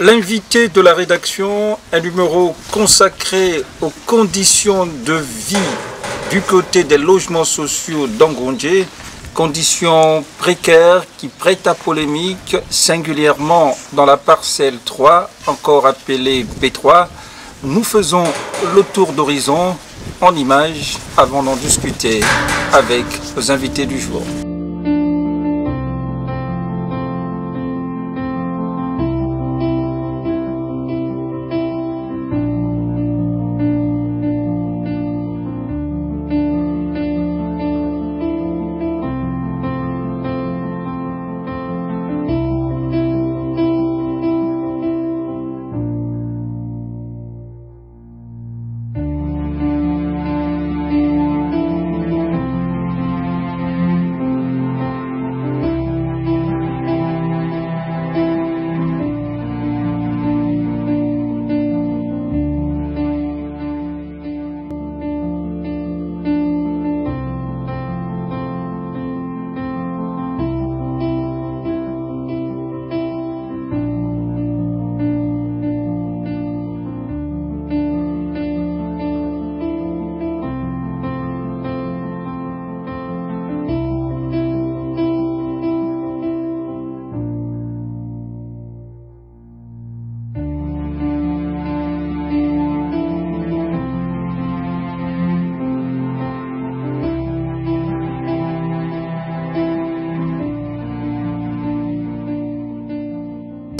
L'invité de la rédaction, un numéro consacré aux conditions de vie du côté des logements sociaux d'Angondjé, conditions précaires qui prêtent à polémique, singulièrement dans la parcelle 3, encore appelée P3. Nous faisons le tour d'horizon en images avant d'en discuter avec nos invités du jour.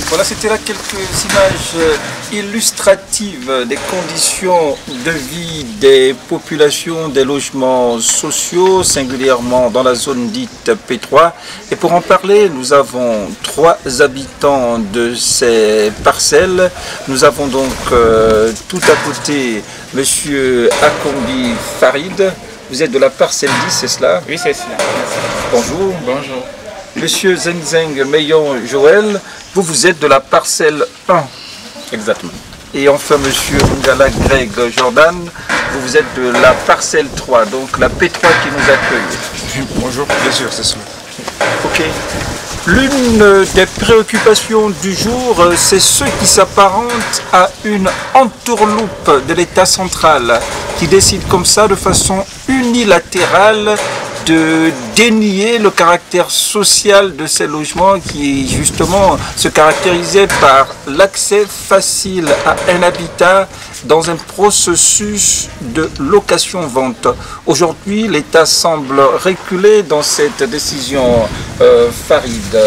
Voilà, c'était là quelques images illustratives des conditions de vie des populations des logements sociaux, singulièrement dans la zone dite P3. Et pour en parler, nous avons 3 habitants de ces parcelles. Nous avons donc tout à côté Monsieur Akombi Farid. Vous êtes de la parcelle 10, c'est cela? Oui, c'est cela. Bonjour. Bonjour. Monsieur Zeng Meyon Joël, vous êtes de la parcelle 1. Exactement. Et enfin, monsieur Ngala Greg Jordan, vous êtes de la parcelle 3, donc la P3 qui nous accueille. Bonjour, bien sûr, c'est cela. Ok. L'une des préoccupations du jour, c'est ce qui s'apparente à une entourloupe de l'État central qui décide comme ça, de façon unilatérale, de dénier le caractère social de ces logements qui justement se caractérisaient par l'accès facile à un habitat dans un processus de location-vente. Aujourd'hui, l'État semble reculer dans cette décision. Farid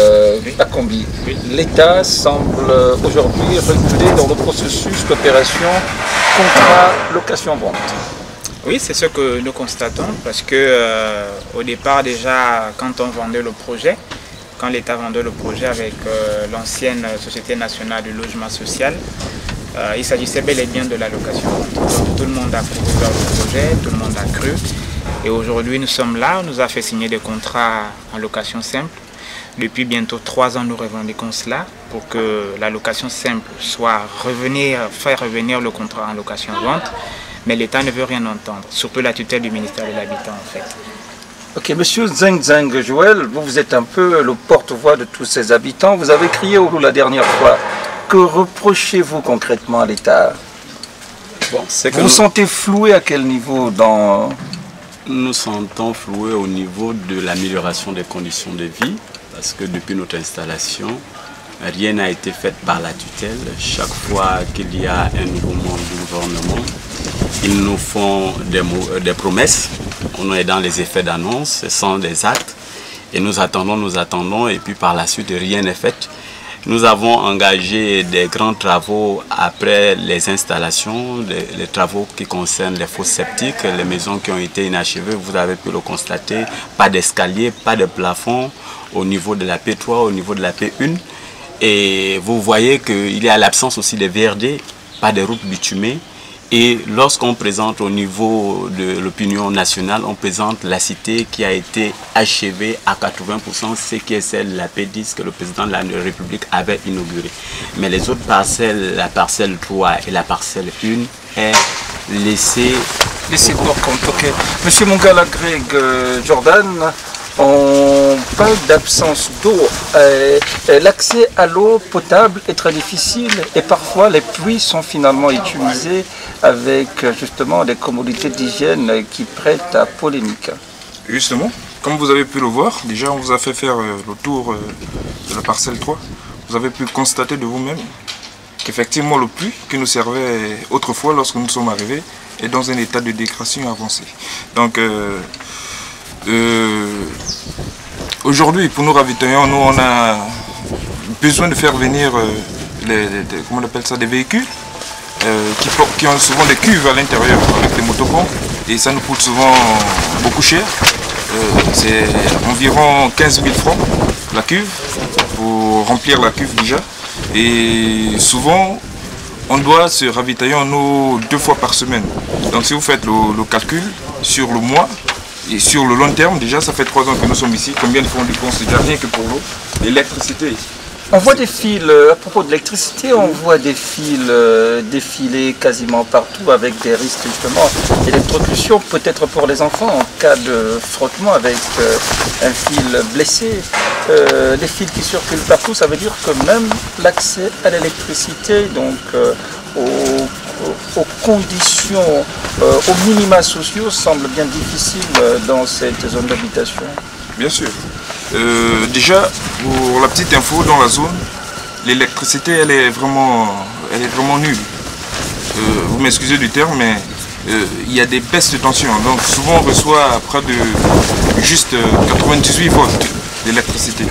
Akombi, l'État semble aujourd'hui reculer dans le processus d'opération contrat location-vente. Oui, c'est ce que nous constatons parce que au départ déjà, quand on vendait le projet, quand l'État vendait le projet avec l'ancienne Société nationale du logement social, il s'agissait bel et bien de la location. Donc, tout le monde a couru vers le projet, tout le monde a cru. Et aujourd'hui, nous sommes là, on nous a fait signer des contrats en location simple. Depuis bientôt 3 ans, nous revendiquons cela pour que la location simple soit faire revenir le contrat en location-vente. Mais l'État ne veut rien entendre, surtout la tutelle du ministère de l'Habitat en fait. Ok, monsieur Zeng Joël, vous êtes un peu le porte-voix de tous ces habitants. Vous avez crié au loup la dernière fois. Que reprochez-vous concrètement à l'État? Vous vous sentez floué à quel niveau dans... Nous sentons floués au niveau de l'amélioration des conditions de vie, parce que depuis notre installation, rien n'a été fait par la tutelle. Chaque fois qu'il y a un nouveau membre du gouvernement, ils nous font des promesses. On est dans les effets d'annonce, sans des actes. Et nous attendons, et puis par la suite, rien n'est fait. Nous avons engagé des grands travaux après les installations, les travaux qui concernent les fosses septiques, les maisons qui ont été inachevées. Vous avez pu le constater, pas d'escalier, pas de plafond au niveau de la P3, au niveau de la P1. Et vous voyez qu'il y a l'absence aussi de VRD, pas de routes bitumées. Et lorsqu'on présente au niveau de l'opinion nationale, on présente la cité qui a été achevée à 80%, ce qui est celle de la P10 que le président de la République avait inaugurée. Mais les autres parcelles, la parcelle 3 et la parcelle 1, est laissée pour compte. Okay. Monsieur Mongala Greg Jordan, On parle d'absence d'eau. L'accès à l'eau potable est très difficile et parfois les puits sont finalement utilisés avec justement des commodités d'hygiène qui prêtent à polémique. Justement, comme vous avez pu le voir, déjà on vous a fait faire le tour de la parcelle 3. Vous avez pu constater de vous-même qu'effectivement le puits qui nous servait autrefois lorsque nous sommes arrivés est dans un état de dégradation avancé. Donc aujourd'hui, pour nous ravitailler, nous on a besoin de faire venir comment on appelle ça, des véhicules qui ont souvent des cuves à l'intérieur avec des motopompes et ça nous coûte souvent beaucoup cher. C'est environ 15 000 francs la cuve pour remplir la cuve déjà. Et souvent, on doit se ravitailler en eau 2 fois par semaine. Donc si vous faites le calcul sur le mois et sur le long terme, déjà ça fait 3 ans que nous sommes ici. Combien de fois on dépense déjà rien que pour l'eau, l'électricité. On voit des fils, à propos de l'électricité, on voit des fils défiler quasiment partout avec des risques justement d'électrocution, peut-être pour les enfants en cas de frottement avec un fil blessé. Les fils qui circulent partout, ça veut dire que même l'accès à l'électricité, donc aux conditions, aux minima sociaux semble bien difficile dans cette zone d'habitation. Bien sûr. Déjà, pour la petite info, dans la zone, l'électricité elle est vraiment nulle. Vous m'excusez du terme, mais il y a des baisses de tension. Donc souvent on reçoit près de juste 98 volts d'électricité.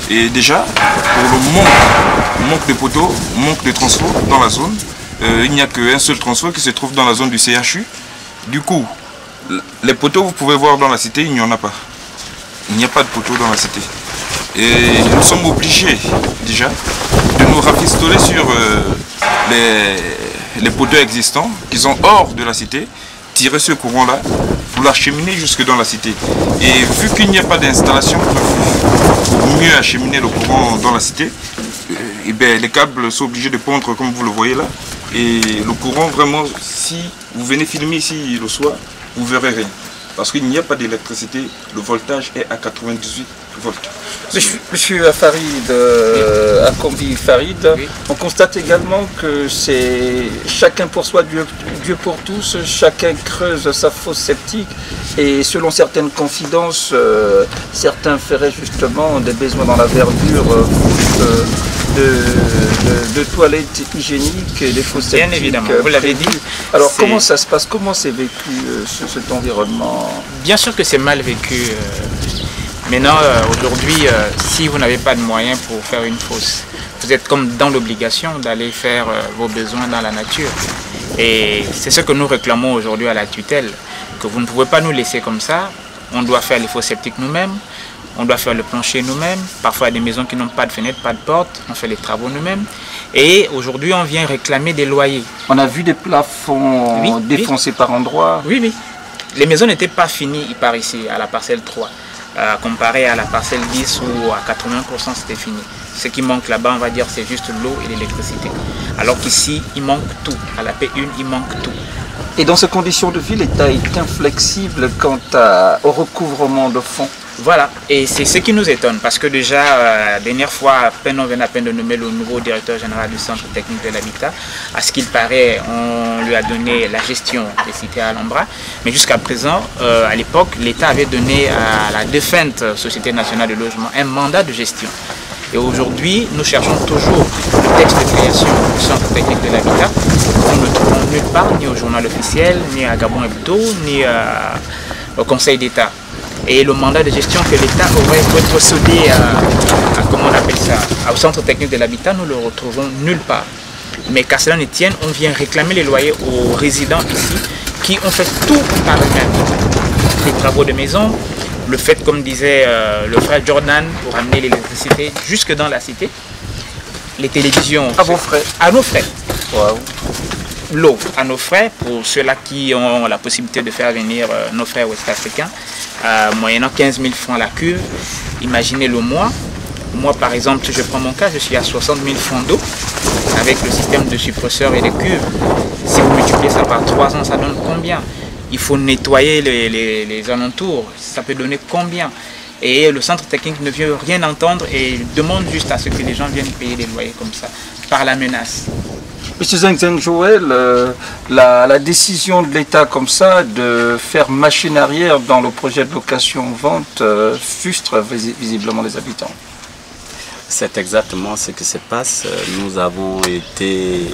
Et déjà, pour le manque de poteaux, manque de transfo dans la zone, il n'y a qu'un seul transfo qui se trouve dans la zone du CHU. Du coup, les poteaux, vous pouvez voir dans la cité, il n'y en a pas. Il n'y a pas de poteaux dans la cité. Et nous sommes obligés déjà de nous rafistoler sur les poteaux existants qui sont hors de la cité, tirer ce courant-là pour l'acheminer jusque dans la cité. Et vu qu'il n'y a pas d'installation pour mieux acheminer le courant dans la cité, et bien, les câbles sont obligés de pondre comme vous le voyez là. Et le courant, vraiment, si vous venez filmer ici le soir, vous verrez rien. Parce qu'il n'y a pas d'électricité, le voltage est à 98 volts. Monsieur Farid, Akombi Farid, oui. On constate également que c'est chacun pour soi, Dieu pour tous, chacun creuse sa fosse septique et selon certaines confidences, certains feraient justement des besoins dans la verdure de toilettes hygiéniques et des fosses septiques. Bien évidemment, vous l'avez dit. Alors comment ça se passe, comment c'est vécu cet environnement? Bien sûr que c'est mal vécu. Maintenant, aujourd'hui, si vous n'avez pas de moyens pour faire une fosse, vous êtes comme dans l'obligation d'aller faire vos besoins dans la nature. Et c'est ce que nous réclamons aujourd'hui à la tutelle, que vous ne pouvez pas nous laisser comme ça. On doit faire les fosses septiques nous-mêmes, on doit faire le plancher nous-mêmes. Parfois, il y a des maisons qui n'ont pas de fenêtre, pas de porte, on fait les travaux nous-mêmes. Et aujourd'hui, on vient réclamer des loyers. On a vu des plafonds défoncés par endroits. Oui, oui. Les maisons n'étaient pas finies par ici, à la parcelle 3. Comparé à la parcelle 10 où à 80% c'était fini. Ce qui manque là-bas, on va dire, c'est juste l'eau et l'électricité. Alors qu'ici, il manque tout. À la P1, il manque tout. Et dans ces conditions de vie, l'État est inflexible quant au recouvrement de fonds. Voilà, et c'est ce qui nous étonne, parce que déjà, la dernière fois, on vient à peine de nommer le nouveau directeur général du Centre technique de l'habitat. À ce qu'il paraît, on lui a donné la gestion des cités à Alhambra. Mais jusqu'à présent, à l'époque, l'État avait donné à la défunte Société nationale de logement un mandat de gestion. Et aujourd'hui, nous cherchons toujours le texte de création du Centre technique de l'habitat. Nous ne trouvons nulle part, ni au journal officiel, ni à Gabon Hebdo, ni au Conseil d'État. Et le mandat de gestion que l'État aurait procédé comment on appelle ça, au Centre technique de l'habitat, nous le retrouvons nulle part. Mais qu'à cela ne tienne, on vient réclamer les loyers aux résidents ici qui ont fait tout par eux-mêmes. Les travaux de maison, le fait, comme disait le frère Jordan, pour amener l'électricité jusque dans la cité, les télévisions. À vos frais. À nos frais. Wow. L'eau à nos frais, pour ceux-là qui ont la possibilité de faire venir nos frères ouest-africains, moyennant 15 000 francs la cuve. Imaginez le mois. Moi, par exemple, si je prends mon cas, je suis à 60 000 francs d'eau avec le système de suppresseurs et de cuves. Si vous multipliez ça par 3 ans, ça donne combien? Il faut nettoyer les alentours, ça peut donner combien? Et le centre technique ne veut rien entendre et demande juste à ce que les gens viennent payer les loyers comme ça, par la menace. Monsieur Zeng Joël, la décision de l'État comme ça de faire machine arrière dans le projet de location-vente frustre visiblement les habitants. C'est exactement ce qui se passe. Nous avons été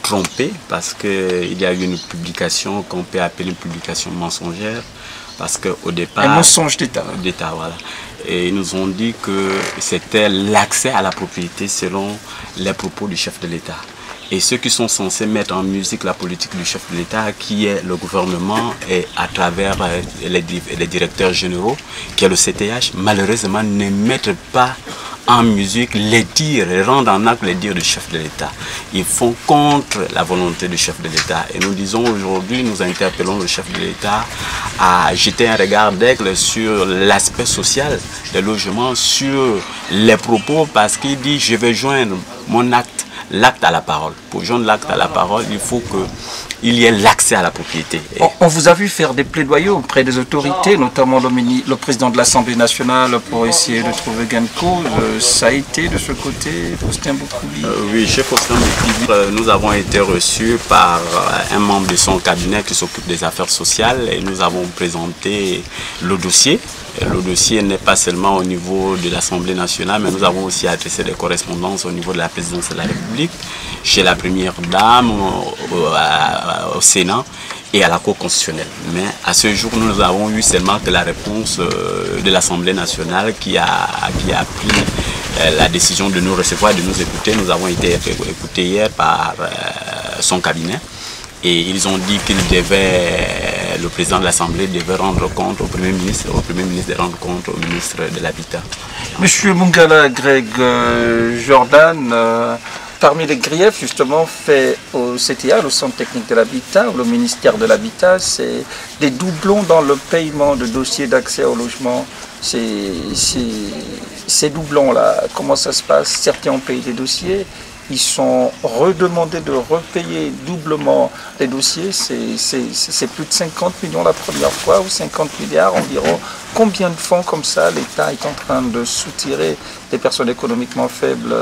trompés parce qu'il y a eu une publication qu'on peut appeler une publication mensongère. Parce qu'au départ... Un mensonge d'État. Voilà. Et ils nous ont dit que c'était l'accès à la propriété selon les propos du chef de l'État. Et ceux qui sont censés mettre en musique la politique du chef de l'État, qui est le gouvernement et à travers les directeurs généraux, qui est le CTH, malheureusement ne mettent pas en musique les dires, rendent en acte les dires du chef de l'État. Ils font contre la volonté du chef de l'État. Et nous disons aujourd'hui, nous interpellons le chef de l'État à jeter un regard d'aigle sur l'aspect social des logements, sur les propos, parce qu'il dit « je vais joindre mon acte ». L'acte à la parole. Pour joindre l'acte à la parole, il faut qu'il y ait l'accès à la propriété. On vous a vu faire des plaidoyers auprès des autorités, notamment le président de l'Assemblée nationale, pour essayer de trouver gain de cause. Ça a été de ce côté, Faustin Boukoubi? Oui, chez Faustin Boukoubi, nous avons été reçus par un membre de son cabinet qui s'occupe des affaires sociales et nous avons présenté le dossier. Le dossier n'est pas seulement au niveau de l'Assemblée nationale, mais nous avons aussi adressé des correspondances au niveau de la présidence de la République, chez la Première Dame, au Sénat et à la Cour constitutionnelle. Mais à ce jour, nous avons eu seulement que la réponse de l'Assemblée nationale qui a pris la décision de nous recevoir et de nous écouter. Nous avons été écoutés hier par son cabinet. Et ils ont dit le président de l'Assemblée devait rendre compte au Premier ministre de rendre compte au ministre de l'Habitat. Monsieur Mungala Greg Jordan, parmi les griefs justement faits au CTA, le Centre technique de l'habitat, ou le ministère de l'Habitat, c'est des doublons dans le paiement de dossiers d'accès au logement. Ces doublons-là, comment ça se passe? Certains ont payé des dossiers. Ils sont redemandés de repayer doublement les dossiers. C'est plus de 50 millions la première fois ou 50 milliards environ. Combien de fonds comme ça l'État est en train de soutirer des personnes économiquement faibles?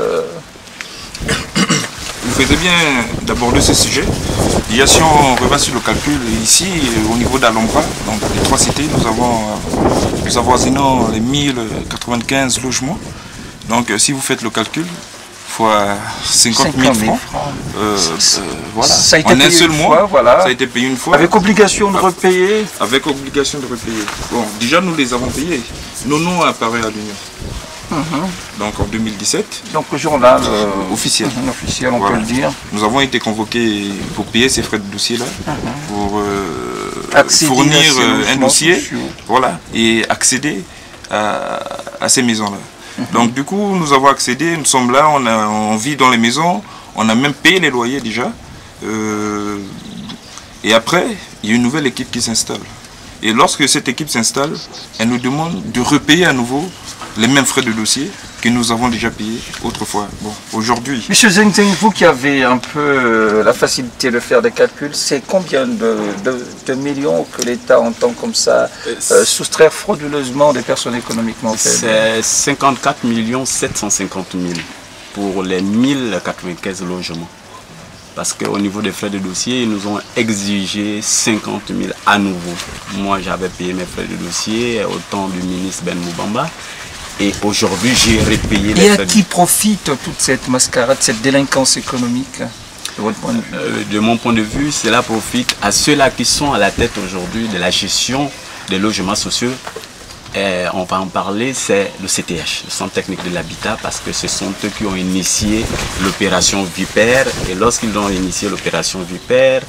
Vous faites bien d'aborder ce sujet. Déjà, si on revient sur le calcul, ici, au niveau d'Alombra, donc les trois cités, nous avoisinons les 1095 logements. Donc, si vous faites le calcul, fois 50 000 francs. Voilà. Ça a été en payé un seul une mois, fois, voilà. Ça a été payé une fois. Avec obligation de repayer. Avec obligation de repayer. Bon, déjà nous les avons payés. Nos noms apparaissent à l'Union. Donc en 2017. Donc le journal officiel. Officiel, on peut le dire. Nous avons été convoqués pour payer ces frais de dossier là, pour fournir un dossier, voilà, et accéder à ces maisons là. Donc du coup, nous avons accédé, nous sommes là, on vit dans les maisons, on a même payé les loyers déjà. Et après, il y a une nouvelle équipe qui s'installe. Et lorsque cette équipe s'installe, elle nous demande de repayer à nouveau les mêmes frais de dossier que nous avons déjà payés autrefois. Bon, aujourd'hui... Monsieur Zeng, vous qui avez un peu la facilité de faire des calculs, c'est combien de millions que l'État entend comme ça soustraire frauduleusement des personnes économiquement faibles? C'est 54 750 000 pour les 1095 logements. Parce qu'au niveau des frais de dossier, ils nous ont exigé 50 000 à nouveau. Moi, j'avais payé mes frais de dossier au temps du ministre Ben Moubamba. Et aujourd'hui, j'ai repayé les frais. Et à qui profite toute cette mascarade, cette délinquance économique, de votre point de vue? De mon point de vue, cela profite à ceux-là qui sont à la tête aujourd'hui de la gestion des logements sociaux. On va en parler, c'est le CTH, le Centre technique de l'habitat, parce que ce sont eux qui ont initié l'opération Vipère. Et lorsqu'ils ont initié l'opération Vipère,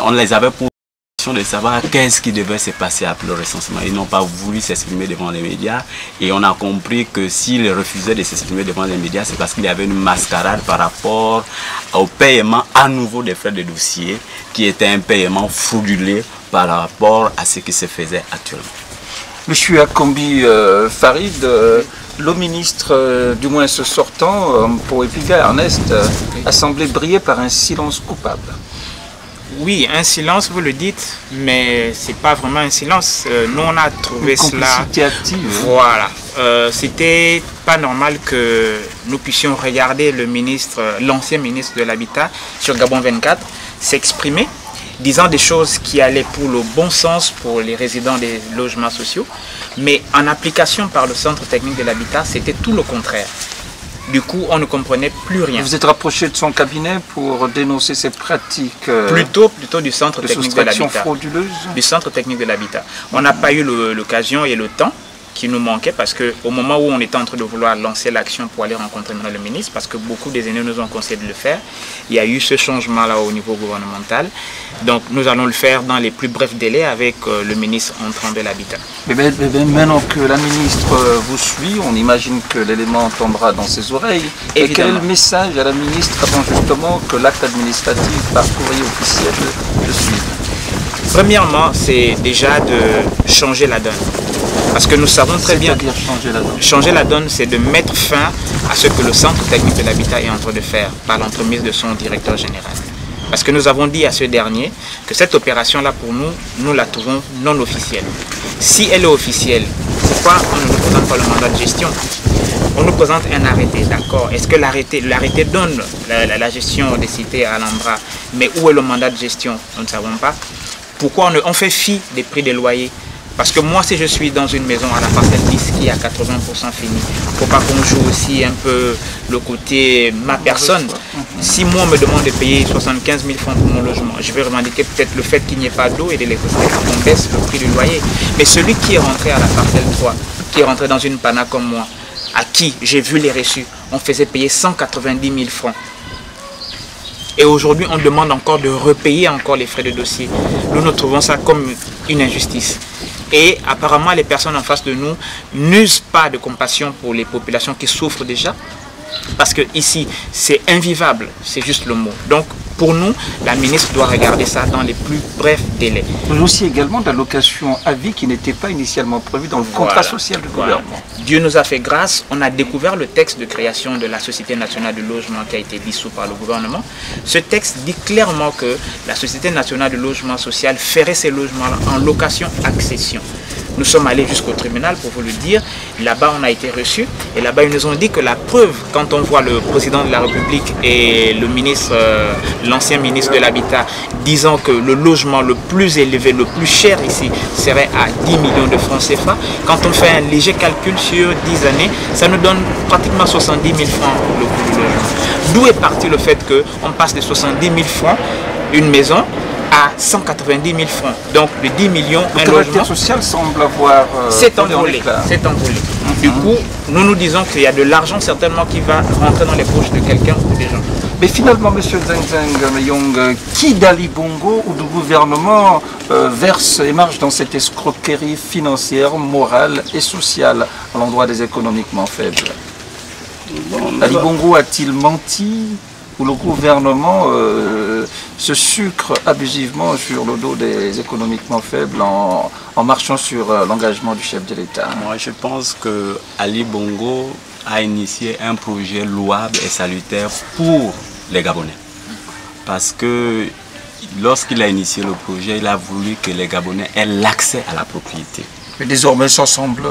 on les avait posé la question de savoir qu'est-ce qui devait se passer après le recensement. Ils n'ont pas voulu s'exprimer devant les médias et on a compris que s'ils refusaient de s'exprimer devant les médias, c'est parce qu'il y avait une mascarade par rapport au paiement à nouveau des frais de dossier, qui était un paiement frauduleux par rapport à ce qui se faisait actuellement. Monsieur Akombi Farid, le ministre, du moins ce sortant, pour Epiga Ernest, a semblé briller par un silence coupable. Oui, un silence, vous le dites, mais c'est pas vraiment un silence. Nous, on a trouvé cela... complicité active. Voilà. C'était pas normal que nous puissions regarder le ministre, l'ancien ministre de l'Habitat sur Gabon 24 s'exprimer, disant des choses qui allaient pour le bon sens pour les résidents des logements sociaux, mais en application par le Centre technique de l'habitat, c'était tout le contraire. Du coup, on ne comprenait plus rien. Vous êtes rapproché de son cabinet pour dénoncer ces pratiques plutôt du Centre technique de l'habitat. Frauduleuse. Du Centre technique de l'habitat. On n'a pas eu l'occasion et le temps qui nous manquait parce qu'au moment où on était en train de vouloir lancer l'action pour aller rencontrer le ministre, parce que beaucoup des aînés nous ont conseillé de le faire, il y a eu ce changement-là au niveau gouvernemental. Donc nous allons le faire dans les plus brefs délais avec le ministre entrant de l'habitat. Mais maintenant que la ministre vous suit, on imagine que l'élément tombera dans ses oreilles. Et quel est le message à la ministre avant justement que l'acte administratif par courrier officiel le suive? Premièrement, c'est déjà de changer la donne. Parce que nous savons très bien... changer la donne. Changer la donne, c'est de mettre fin à ce que le Centre technique de l'habitat est en train de faire par l'entremise de son directeur général. Parce que nous avons dit à ce dernier que cette opération-là, pour nous, nous la trouvons non officielle. Si elle est officielle, pourquoi on ne nous présente pas le mandat de gestion? On nous présente un arrêté, d'accord. Est-ce que l'arrêté donne la gestion des cités à Alhambra, mais où est le mandat de gestion? Nous ne savons pas. Pourquoi on fait fi des prix des loyers? Parce que moi, si je suis dans une maison à la parcelle 10 qui est à 80% finie, il ne faut pas qu'on joue aussi un peu le côté ma personne. Si moi, on me demande de payer 75 000 francs pour mon logement, je vais revendiquer peut-être le fait qu'il n'y ait pas d'eau et d'électricité, qu'on baisse le prix du loyer. Mais celui qui est rentré à la parcelle 3, qui est rentré dans une pana comme moi, à qui j'ai vu les reçus, on faisait payer 190 000 francs. Et aujourd'hui, on demande encore de repayer encore les frais de dossier. Nous trouvons ça comme une injustice. Et apparemment, les personnes en face de nous n'usent pas de compassion pour les populations qui souffrent déjà. Parce que ici, c'est invivable, c'est juste le mot. Donc, pour nous, la ministre doit regarder ça dans les plus brefs délais. Mais aussi également d'allocations à vie qui n'étaient pas initialement prévues dans le contrat social du gouvernement. Dieu nous a fait grâce, on a découvert le texte de création de la Société nationale de logement qui a été dissous par le gouvernement. Ce texte dit clairement que la Société nationale de logement social ferait ces logements-là en location-accession. Nous sommes allés jusqu'au tribunal pour vous le dire. Là-bas, on a été reçus. Et là-bas, ils nous ont dit que la preuve, quand on voit le président de la République et le ministre, l'ancien ministre de l'Habitat, disant que le logement le plus élevé, le plus cher ici, serait à 10 millions de francs CFA, quand on fait un léger calcul sur 10 années, ça nous donne pratiquement 70 000 francs le coût du logement. D'où est parti le fait qu'on passe de 70 000 francs, une maison, à 190 000 francs. Donc de 10 millions, un logement. Le caractère social semble avoir... c'est envolé. Du coup, nous disons qu'il y a de l'argent certainement qui va rentrer dans les poches de quelqu'un ou des gens. Mais finalement, M. Zeng Mayong, qui d'Ali Bongo ou du gouvernement verse et marche dans cette escroquerie financière, morale et sociale à l'endroit des économiquement faibles? Ali Bongo a-t-il menti ou le gouvernement se sucre abusivement sur le dos des économiquement faibles en marchant sur l'engagement du chef de l'État? Moi, je pense que Ali Bongo a initié un projet louable et salutaire pour les Gabonais. Parce que lorsqu'il a initié le projet, il a voulu que les Gabonais aient l'accès à la propriété. Mais désormais, ça semble...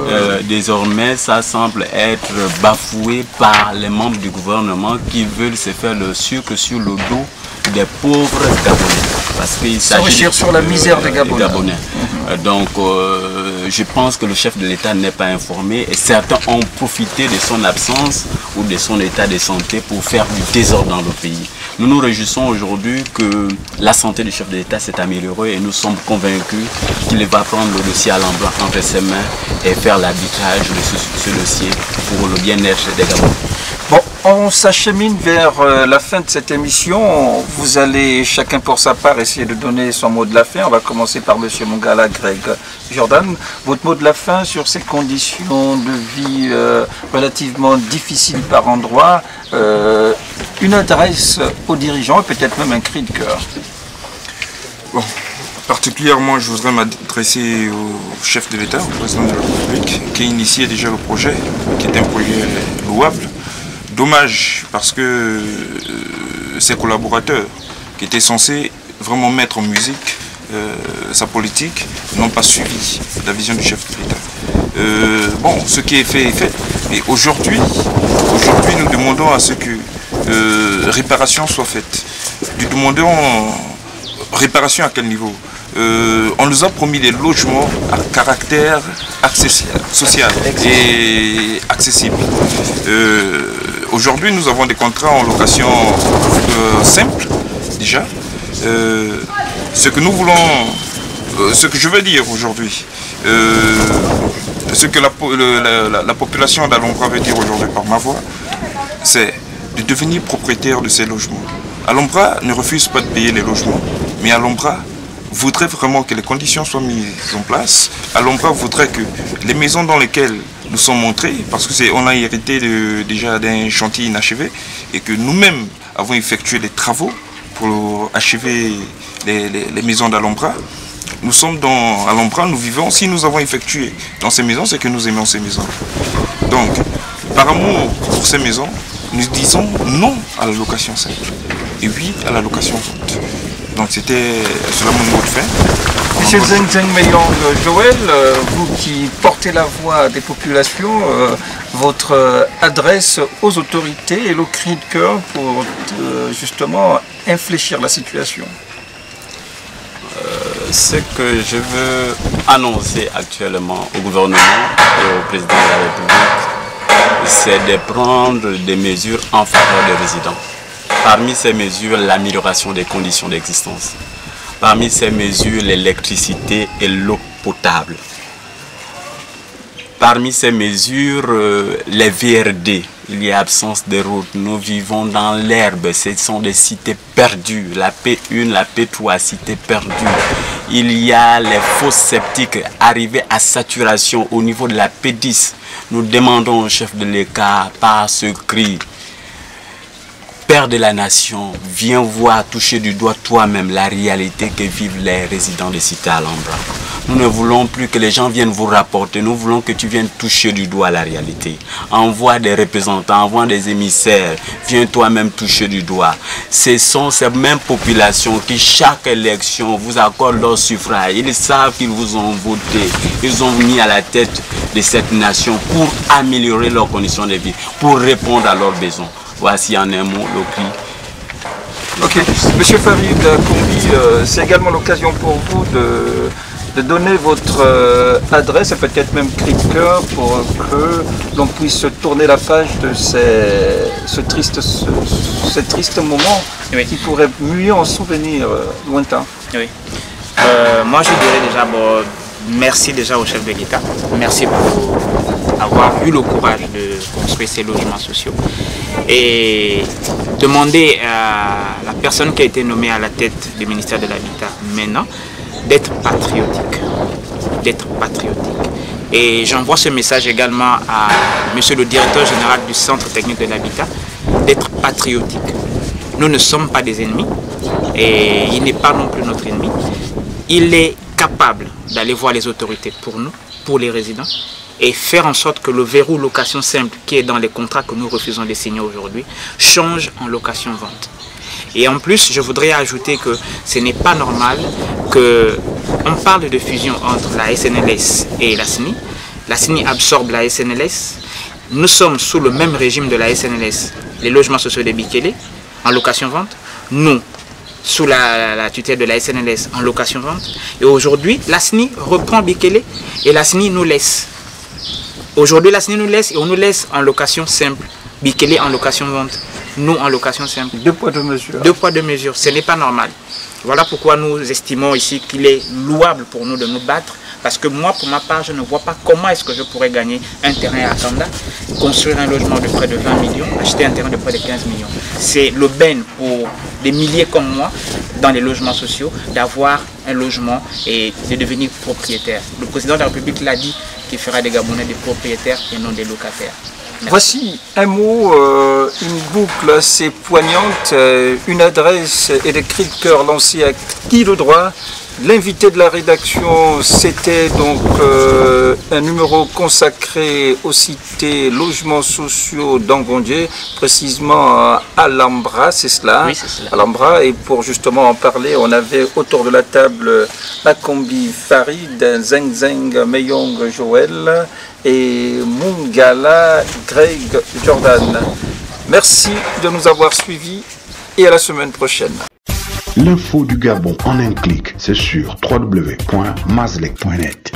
désormais, ça semble être bafoué par les membres du gouvernement qui veulent se faire le sucre sur le dos des pauvres Gabonais. Parce qu'il s'agit sur la misère des Gabonais. Donc, je pense que le chef de l'État n'est pas informé et certains ont profité de son absence ou de son état de santé pour faire du désordre dans le pays. Nous nous réjouissons aujourd'hui que la santé du chef de l'État s'est améliorée et nous sommes convaincus qu'il va prendre le dossier à l'emploi entre ses mains et faire l'arbitrage de ce dossier pour le bien-être des Gabonais. Bon, on s'achemine vers la fin de cette émission. Vous allez chacun pour sa part essayer de donner son mot de la fin. On va commencer par M. Mongala Greg Jordan. Votre mot de la fin sur ces conditions de vie relativement difficiles par endroits. Une adresse aux dirigeants et peut-être même un cri de cœur. Bon, particulièrement, je voudrais m'adresser au chef de l'État, au président de la République, qui a initié déjà le projet, qui est un projet louable. Dommage parce que ses collaborateurs qui étaient censés vraiment mettre en musique sa politique, n'ont pas suivi la vision du chef de l'État. Bon, ce qui est fait est fait. Et aujourd'hui, nous demandons à ce que réparation soit faite. Nous demandons réparation à quel niveau? On nous a promis des logements à caractère social et accessible. Aujourd'hui, nous avons des contrats en location simple, déjà. Ce que nous voulons, ce que je veux dire aujourd'hui, ce que la population d'Alombra veut dire aujourd'hui par ma voix, c'est de devenir propriétaire de ces logements. Alombra ne refuse pas de payer les logements, mais Alombra voudrait vraiment que les conditions soient mises en place. Alombra voudrait que les maisons dans lesquelles nous sommes montrés, parce qu'on a hérité déjà d'un chantier inachevé, et que nous-mêmes avons effectué des travaux pour achever les maisons d'Alombra. Nous sommes dans Alombra, nous vivons. Si nous avons effectué dans ces maisons, c'est que nous aimons ces maisons. Donc, par amour pour ces maisons, nous disons non à la location simple et oui à la location vente. Donc c'était cela mon mot de fin. Monsieur Zeng Zeng Meiyong Joël, vous qui portez la voix des populations, votre adresse aux autorités et le cri de cœur pour justement infléchir la situation. Ce que je veux annoncer actuellement au gouvernement et au président de la République, c'est de prendre des mesures en faveur des résidents. Parmi ces mesures, l'amélioration des conditions d'existence. Parmi ces mesures, l'électricité et l'eau potable. Parmi ces mesures, les VRD. Il y a absence de routes. Nous vivons dans l'herbe. Ce sont des cités perdues. La P1, la P3, cités perdues. Il y a les fosses septiques arrivées à saturation au niveau de la P10. Nous demandons au chef de l'État par ce cri: Père de la nation, viens voir, toucher du doigt toi-même la réalité que vivent les résidents des cités Alhambra. Nous ne voulons plus que les gens viennent vous rapporter, nous voulons que tu viennes toucher du doigt la réalité. Envoie des représentants, envoie des émissaires, viens toi-même toucher du doigt. Ce sont ces mêmes populations qui, chaque élection, vous accordent leur suffrage. Ils savent qu'ils vous ont voté, ils ont mis à la tête de cette nation pour améliorer leurs conditions de vie, pour répondre à leurs besoins. Voici en un mot le cri. Ok, Monsieur Farid Kombi, c'est également l'occasion pour vous de donner votre adresse et peut-être même cri de cœur pour que l'on puisse tourner la page de ce triste moment qui pourrait muer en souvenir lointain. Oui. Moi je dirais déjà merci déjà au chef de l'État. Merci pour avoir eu le courage de construire ces logements sociaux. Et demander à la personne qui a été nommée à la tête du ministère de l'Habitat maintenant d'être patriotique. Et j'envoie ce message également à monsieur le directeur général du Centre technique de l'habitat, d'être patriotique. Nous ne sommes pas des ennemis et il n'est pas non plus notre ennemi. Il est capable d'aller voir les autorités pour nous, pour les résidents, et faire en sorte que le verrou location simple qui est dans les contrats que nous refusons de signer aujourd'hui change en location-vente. Et en plus, je voudrais ajouter que ce n'est pas normal qu'on parle de fusion entre la SNLS et la SNI. La SNI absorbe la SNLS. Nous sommes sous le même régime de la SNLS, les logements sociaux de Bikele, en location-vente. Nous, sous la tutelle de la SNLS, en location-vente. Et aujourd'hui, la SNI reprend Bikele et la SNI nous laisse. Aujourd'hui, la SNI nous laisse et on nous laisse en location simple. Bikele en location-vente. Nous en location simple. Deux poids, deux mesures. Deux poids, deux mesures. Ce n'est pas normal. Voilà pourquoi nous estimons ici qu'il est louable pour nous de nous battre. Parce que moi, pour ma part, je ne vois pas comment est-ce que je pourrais gagner un terrain à Kanda, construire un logement de près de 20 millions, acheter un terrain de près de 15 millions. C'est l'aubaine pour des milliers comme moi, dans les logements sociaux, d'avoir un logement et de devenir propriétaire. Le président de la République l'a dit qu'il fera des Gabonais des propriétaires et non des locataires. Merci. Voici un mot, une boucle assez poignante, une adresse et des cris de cœur lancés à qui de droit L'invité de la rédaction, c'était donc un numéro consacré aux cités logements sociaux d'Angondié, précisément à Alhambra, c'est cela, Oui, c'est cela. Alhambra. Et pour justement en parler, on avait autour de la table Akombi Farid, Zeng Zeng Meyong Joël et Mungala Greg Jordan. Merci de nous avoir suivis et à la semaine prochaine. L'info du Gabon en un clic, c'est sur www.mazlek.net.